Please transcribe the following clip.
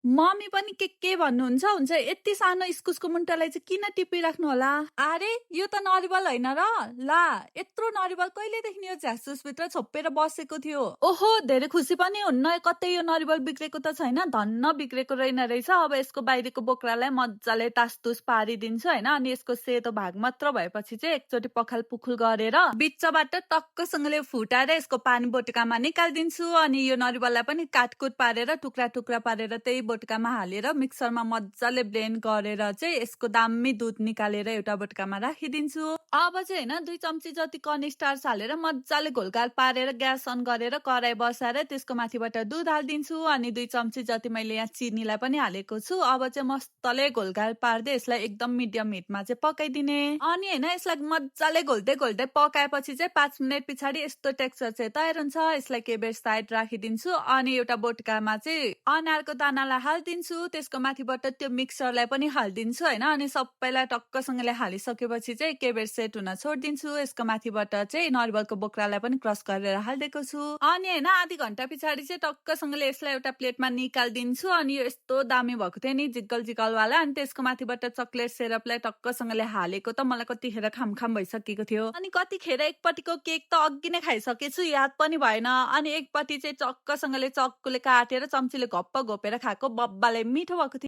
Mummy पनि के भन्नुहुन्छ हुन्छ यति सानो इस्कुसको मुन्टालाई चाहिँ किन टिपिराख्नु होला? अरे यो त नरिवल होइन र ला यत्रो नरिवल कहिलेदेखि यो झ्यासुसभित्र छोपेर बसेको थियो। ओहो धेरै खुसी पनि हुन्न कतै यो नरिवल बिग्रेको त छैन धन्न बिग्रेको रहेन रहेछ। अब यसको बाहिरको बोक्रालाई मजाले तासतुस पारिदिन्छु होइन अनि यसको सेतो भाग मात्र भएपछि चाहिँ एकचोटि पखाल पुखुल गरेर बिचबाट टक्कसँगले फुटाएर यसको पानी बोटकामा निकालिदिन्छु अनि यो नरिवललाई पनि काटकुट पारेर टुक्रा टुक्रा पारेर त्यही बोटकामा हालेर मिक्सरमा मजाले ब्लेन्ड गरेर चाहिँ यसको दामी दुध निकालेर एउटा बोटकामा राखिदिन्छु। अब चाहिँ होइन 2 चम्ची जति कर्नस्टार्च हालेर मजाले घोलघाल पारेर ग्यास अन गरेर कराई बसाएर त्यसको माथिबाट दुध हालिदिन्छु अनि 2 चम्ची जति मैले यहाँ चिनीलाई पनि हालेको छु। अब चाहिँ मस्तले घोलघाल पार्दै यसलाई एकदम मिडियम हिटमा चाहिँ पकाइदिने अनि होइन यसलाई मजाले घोल्दै घोल्दै पकाएपछि चाहिँ 5 मिनट पछाडि यस्तो टेक्सचर चाहिँ तयार हुन्छ। यसलाई केही बेर साइड राखिदिन्छु अनि एउटा बोटकामा चाहिँ अनारको दानालाई हालिदिन्छु त्यसको माथिबाट त्यो मिक्सरलाई पनि हालिदिन्छु होइन अनि सबैलाई टक्कसँगले हालिसकेपछि चाहिँ केही बेर सेट हुन छोडिदिन्छु। यसको माथिबाट चाहिँ नरिवलको बोक्रालाई पनि क्रस गरेर हालिदिएको छु अनि होइन आधी घन्टा पछाडि चाहिँ टक्कसँगले यसलाई एउटा प्लेटमा निकालिदिन्छु अनि यो यस्तो दामी भएको थियो नि जिग्गल जिग्गलवाला अनि त्यसको माथिबाट चक्लेट सिरपलाई टक्कसँगले हालेको त मलाई कतिखेर खाम भइसकेको थियो अनि कतिखेर एकपट्टिको केक त अघि नै खाइसकेछु याद पनि भएन अनि एकपट्टि चाहिँ चक्कसँगले चक्कुले काटेर चम्चीले घप्प घोपेर खाएको बब्बाले मिठो भएको थियो।